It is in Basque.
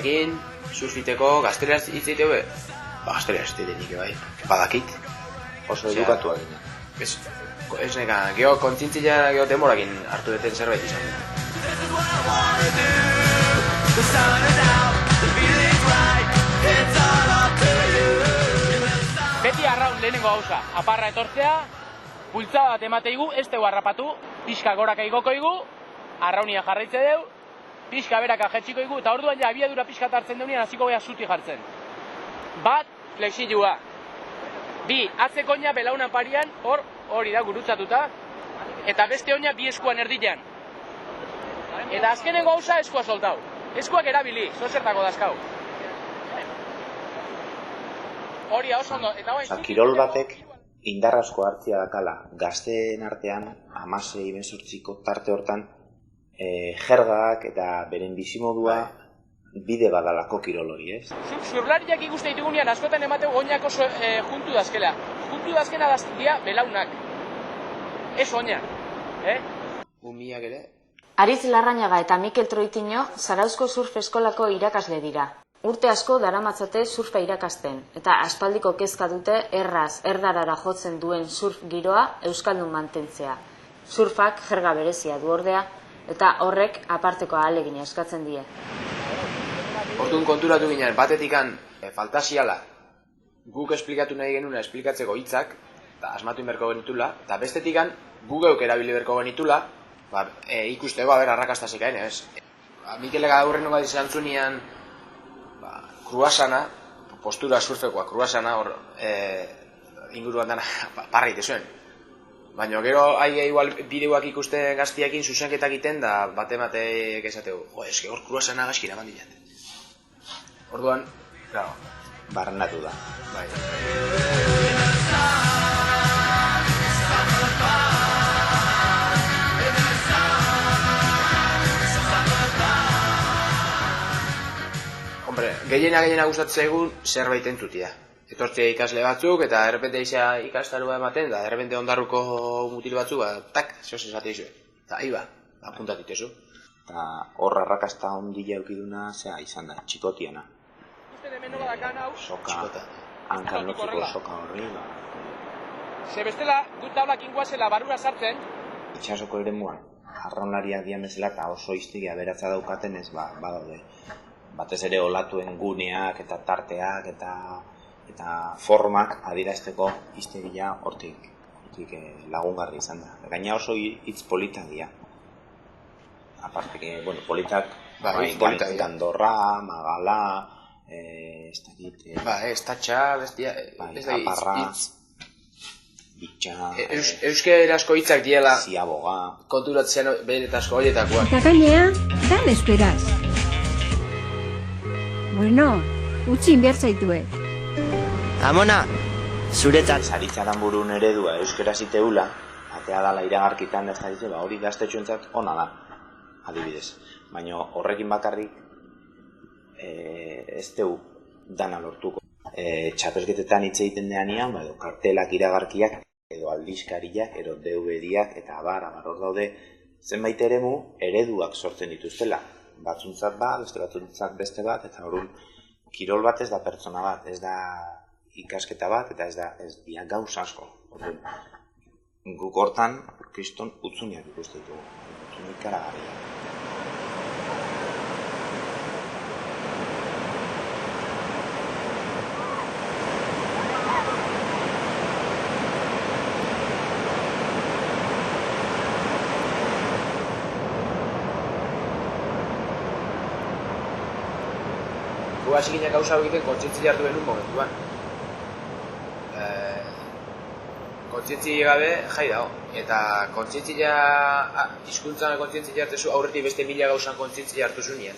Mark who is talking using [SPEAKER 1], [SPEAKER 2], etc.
[SPEAKER 1] jakin, surfiteko, gazteleraz hitzeite hube? Gazteleraz hitzeite nik bai, badakit.
[SPEAKER 2] Oso edukatu agin.
[SPEAKER 1] Ez nekan, geho kontzintzila geho demorakin hartu duten zerbait izan.
[SPEAKER 3] Beti arraun lehenengo gauza, aparra etortzea, bultzada bat emateigu, ez tegu harrapatu, pixka goraka igoko igu, arraunia jarraitze deu, pixka beraka jetxiko igu, eta orduan ja abiadura pixka hartzen deunean hasiko beha zuti jartzen. Bat, flexilua. Bi, atzeko oina belaunan parian, hori da gurutzatuta, eta beste oina bi eskuan erdilean. Eta azkenengo gauza eskua soltau. Eskuak erabili, zozertako dazkau. Hori oso ondo, eta
[SPEAKER 2] bai... Kirol batek indarrazko hartzia dakala, gazteen artean, 16-18ko tarte hortan, jergak eta beren bizimodua bide badalako kirol hori, ez?
[SPEAKER 3] Zurlariak ikusten ditugunean askotan emateu oinako juntu dazkela. Juntu dazkena daztia belaunak. Ez oina,
[SPEAKER 1] Umiak ere?
[SPEAKER 4] Aritz Larrañaga eta Mikel Troitiño Zarauzko surf eskolako irakasle dira. Urte asko daramatzate surfa irakasten, eta aspaldiko kezka dute erraz erdarara jotzen duen surf giroa euskaldun mantentzea. Surfak jerga berezia du ordea, eta horrek aparteko ahalegina eskatzen die.
[SPEAKER 1] Orduan konturatu ginen, batetikan faltasiala guk esplikatu nahi genuna esplikatzeko hitzak, eta asmatu inberko genitula, eta bestetikan guk geuk erabili berko genitula, ikusteko arrakastasik hain, ez? Mikelega aurren nunga izan zunean, kruasana, postura surfekoa, kruasana, hor, inguruan dana, parra ite zuen. Baina gero, igual bideoak ikusten gaztiakin, zuzenketak iten, da bate-batek esategu, eske hor kruasana gazkira mandilat. Orduan, claro,
[SPEAKER 2] barnatu da.
[SPEAKER 1] Bai. Hombre, gehiena gustatzen egun zerbait entzutia. Etortzea ikasle batzuk eta errepente izia ikastarua ematen, da errepente ondarruko mutil batzuk, tak, zehoz esate izu. Eta iba, apuntatit ezu.
[SPEAKER 2] Eta hor arrakasta ondila eukiduna, izan da, txikotiana. Soka, hankan lotzeko soka horri,
[SPEAKER 3] Ze bestela, dut tablak inguazela barura sartzen.
[SPEAKER 2] Itxasoko ere muan, arraunlariak dian bezala eta oso iztegia beratza daukaten ez, badaude. Batez ere olatuen guneak eta tarteak eta formak adierazteko iztegia hortik lagungarri izan da. Gaina oso hitz politak dira. Aparte que, politak, gandorra, magala, ez dakit...
[SPEAKER 1] estatxa,
[SPEAKER 2] aparra, bitxa...
[SPEAKER 5] Euskerasko hitzak diela...
[SPEAKER 2] Ziaboga...
[SPEAKER 5] Konturatzen beretazko horietakoak.
[SPEAKER 6] Eta gainea, tan esperaz. Bueno, utzi inbertzaitue.
[SPEAKER 7] Amona, zuretzat.
[SPEAKER 2] Zaritzaran burun eredua euskera ziteula, atea dala iragarkitan ez da ditu, hori gaztetxoentzat ona da, adibidez. Baina horrekin bakarrik ez deu dana lortuko. Txapelketetan hitz egiten deanean, kartelak iragarkiak, edo aldizkariak, edo DVD-ak, eta abar hor daude, zenbait eremu ereduak sortzen dituztela. Batzuntzat bat, beste batzuntzat beste bat, eta horun kirol bat ez da pertsona bat, ez da ikasketa bat, eta ez dia gauz asko. Guk hortan, kriston utzuniak ikuste ditugu, utzunik karagarriak.
[SPEAKER 1] Hasi ginen gauza egiten kontzientzia hartu benun momentuan. Kontzientzia gabe jai dago. Eta kontzientzia, hizkuntzan kontzientzia hartezu aurretik beste 1000 gauzan kontzientzia hartu zunean.